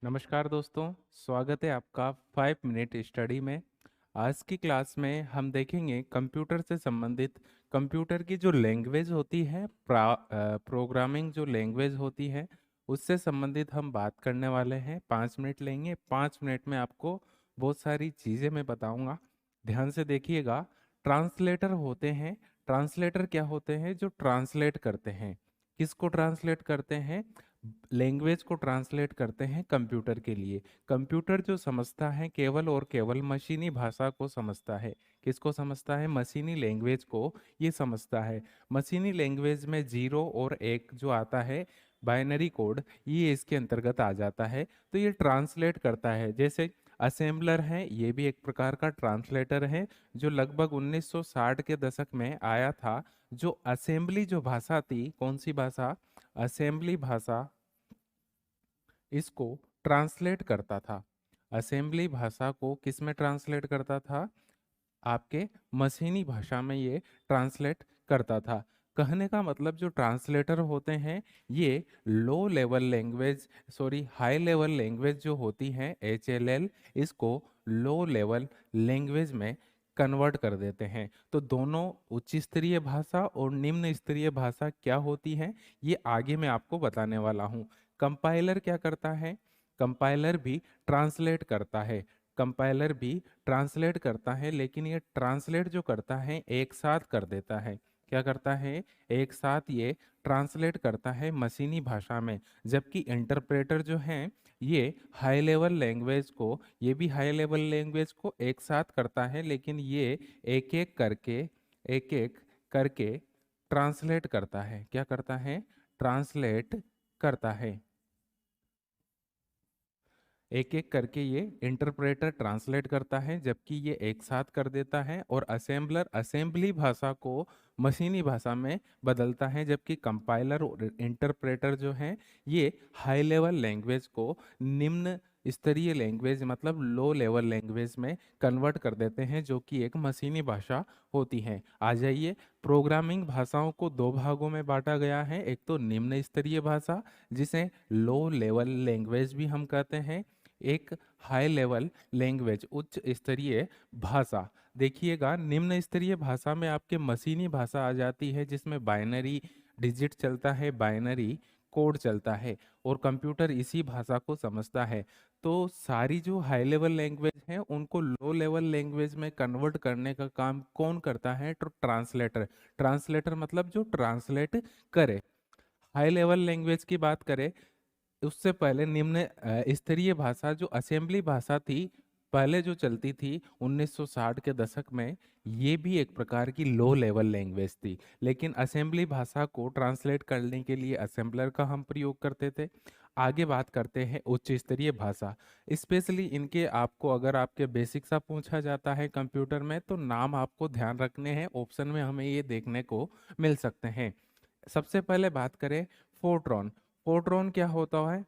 नमस्कार दोस्तों, स्वागत है आपका 5 मिनट स्टडी में। आज की क्लास में हम देखेंगे कंप्यूटर से संबंधित कंप्यूटर की जो लैंग्वेज होती है, प्रोग्रामिंग जो लैंग्वेज होती है, उससे संबंधित हम बात करने वाले हैं। 5 मिनट लेंगे। 5 मिनट में आपको बहुत सारी चीज़ें मैं बताऊंगा। ध्यान से देखिएगा। ट्रांसलेटर होते हैं। ट्रांसलेटर क्या होते हैं? जो ट्रांसलेट करते हैं। किसको ट्रांसलेट करते हैं? लैंग्वेज को ट्रांसलेट करते हैं कंप्यूटर के लिए। कंप्यूटर जो समझता है केवल और केवल मशीनी भाषा को समझता है। किसको समझता है? मशीनी लैंग्वेज को ये समझता है। मशीनी लैंग्वेज में 0 और 1 जो आता है, बाइनरी कोड, ये इसके अंतर्गत आ जाता है। तो ये ट्रांसलेट करता है। जैसे असेंबलर है, ये भी एक प्रकार का ट्रांसलेटर है, जो लगभग 1960 के दशक में आया था। जो असेंबली जो भाषा थी, कौन सी भाषा? असेंबली भाषा, इसको ट्रांसलेट करता था। असेंबली भाषा को किस में ट्रांसलेट करता था? आपके मशीनी भाषा में ये ट्रांसलेट करता था। कहने का मतलब जो ट्रांसलेटर होते हैं, ये low level language, sorry, high level language जो होती है, HLL, इसको लो लेवल लैंग्वेज में कन्वर्ट कर देते हैं। तो दोनों उच्च स्तरीय भाषा और निम्न स्तरीय भाषा क्या होती है, ये आगे मैं आपको बताने वाला हूँ। कंपाइलर क्या करता है? कंपाइलर भी ट्रांसलेट करता है। कंपाइलर भी ट्रांसलेट करता है, लेकिन ये ट्रांसलेट जो करता है एक साथ कर देता है। क्या करता है? एक साथ ये ट्रांसलेट करता है मशीनी भाषा में। जबकि इंटरप्रेटर जो है, ये हाई लेवल लैंग्वेज को, ये भी हाई लेवल लैंग्वेज को एक साथ करता है, लेकिन ये एक एक करके ट्रांसलेट करता है। क्या करता है? ट्रांसलेट करता है। एक एक करके ये इंटरप्रेटर ट्रांसलेट करता है, जबकि ये एक साथ कर देता है। और असेंबलर असेंबली भाषा को मशीनी भाषा में बदलता है। जबकि कंपाइलर और इंटरप्रेटर जो है, ये हाई लेवल लैंग्वेज को निम्न स्तरीय लैंग्वेज, मतलब लो लेवल लैंग्वेज में कन्वर्ट कर देते हैं, जो कि एक मशीनी भाषा होती है। आ जाइए, प्रोग्रामिंग भाषाओं को दो भागों में बांटा गया है। एक तो निम्न स्तरीय भाषा, जिसे लो लेवल लैंग्वेज भी हम कहते हैं। एक हाई लेवल लैंग्वेज, उच्च स्तरीय भाषा। देखिएगा, निम्न स्तरीय भाषा में आपके मशीनी भाषा आ जाती है, जिसमें बाइनरी डिजिट चलता है, बाइनरी कोड चलता है, और कंप्यूटर इसी भाषा को समझता है। तो सारी जो हाई लेवल लैंग्वेज हैं, उनको लो लेवल लैंग्वेज में कन्वर्ट करने का काम कौन करता है? तो ट्रांसलेटर। ट्रांसलेटर मतलब जो ट्रांसलेट करे। हाई लेवल लैंग्वेज की बात करें, उससे पहले निम्न स्तरीय भाषा जो असेंबली भाषा थी, पहले जो चलती थी 1960 के दशक में, ये भी एक प्रकार की लो लेवल लैंग्वेज थी। लेकिन असेंबली भाषा को ट्रांसलेट करने के लिए असेंबलर का हम प्रयोग करते थे। आगे बात करते हैं उच्च स्तरीय भाषा। स्पेशली इनके, आपको अगर आपके बेसिक सा पूछा जाता है कंप्यूटर में, तो नाम आपको ध्यान रखने हैं। ऑप्शन में हमें ये देखने को मिल सकते हैं। सबसे पहले बात करें फोर्ट्रॉन। फोर्ट्रॉन क्या होता है?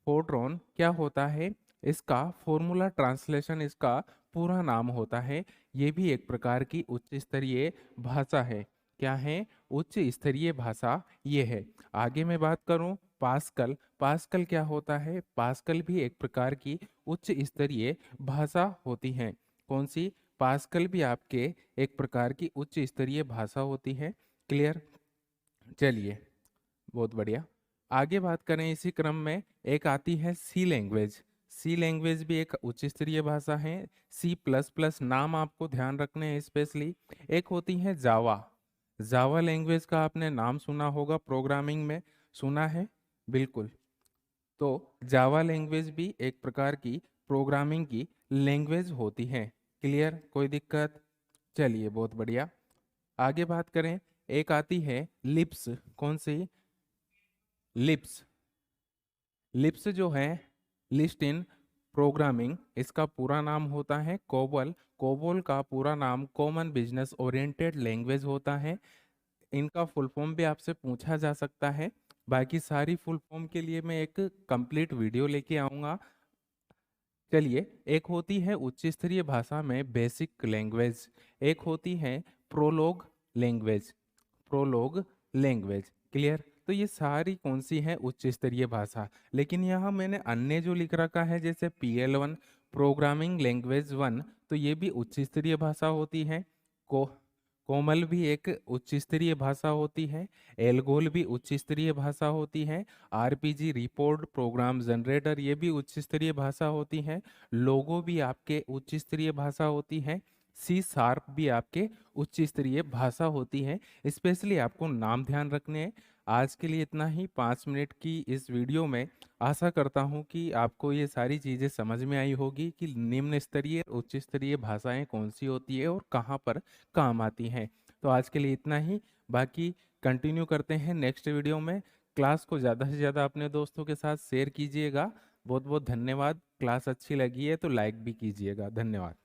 फोर्ट्रॉन क्या होता है? इसका फॉर्मूला ट्रांसलेशन, इसका पूरा नाम होता है। ये भी एक प्रकार की उच्च स्तरीय भाषा है। क्या है? उच्च स्तरीय भाषा ये है। आगे मैं बात करूं पास्कल। पास्कल क्या होता है? पास्कल भी एक प्रकार की उच्च स्तरीय भाषा होती है। कौन सी? पास्कल भी आपके एक प्रकार की उच्च स्तरीय भाषा होती है। क्लियर? चलिए, बहुत बढ़िया। आगे बात करें इसी क्रम में, एक आती है सी लैंग्वेज। सी लैंग्वेज भी एक उच्च स्तरीय भाषा है। C++, नाम आपको ध्यान रखने हैं स्पेशली। एक होती है जावा। जावा लैंग्वेज का आपने नाम सुना होगा, प्रोग्रामिंग में सुना है, बिल्कुल। तो जावा लैंग्वेज भी एक प्रकार की प्रोग्रामिंग की लैंग्वेज होती है। क्लियर? कोई दिक्कत? चलिए, बहुत बढ़िया। आगे बात करें, एक आती है लिप्स। कौन सी? लिप्स। लिप्स जो है, लिस्ट इन प्रोग्रामिंग, इसका पूरा नाम होता है कोबल। कोबोल का पूरा नाम कॉमन बिजनेस ओरिएंटेड लैंग्वेज होता है। इनका फुल फॉर्म भी आपसे पूछा जा सकता है। बाकी सारी फुल फॉर्म के लिए मैं एक कंप्लीट वीडियो लेके आऊँगा। चलिए, एक होती है उच्च स्तरीय भाषा में बेसिक लैंग्वेज, एक होती है prologue language. Prologue language. Clear? तो ये सारी कौन सी है उच्च स्तरीय भाषा। लेकिन यहाँ मैंने अन्य जो लिख रखा है जैसे PL1 प्रोग्रामिंग लैंग्वेज 1, तो ये भी उच्च स्तरीय भाषा होती है। को कोमल भी एक उच्च स्तरीय भाषा होती है। एल्गोल भी उच्च स्तरीय भाषा होती है। RPG रिपोर्ट प्रोग्राम जनरेटर ये भी उच्च स्तरीय भाषा होती है। लोगो भी आपके उच्च स्तरीय भाषा होती है। C# भी आपके उच्च स्तरीय भाषा होती है। स्पेशली आपको नाम ध्यान रखने हैं। आज के लिए इतना ही 5 मिनट की इस वीडियो में। आशा करता हूँ कि आपको ये सारी चीज़ें समझ में आई होगी कि निम्न स्तरीय उच्च स्तरीय भाषाएं कौन सी होती है और कहाँ पर काम आती हैं। तो आज के लिए इतना ही, बाकी कंटिन्यू करते हैं नेक्स्ट वीडियो में। क्लास को ज़्यादा से ज़्यादा अपने दोस्तों के साथ शेयर कीजिएगा। बहुत बहुत धन्यवाद। क्लास अच्छी लगी है तो लाइक भी कीजिएगा। धन्यवाद।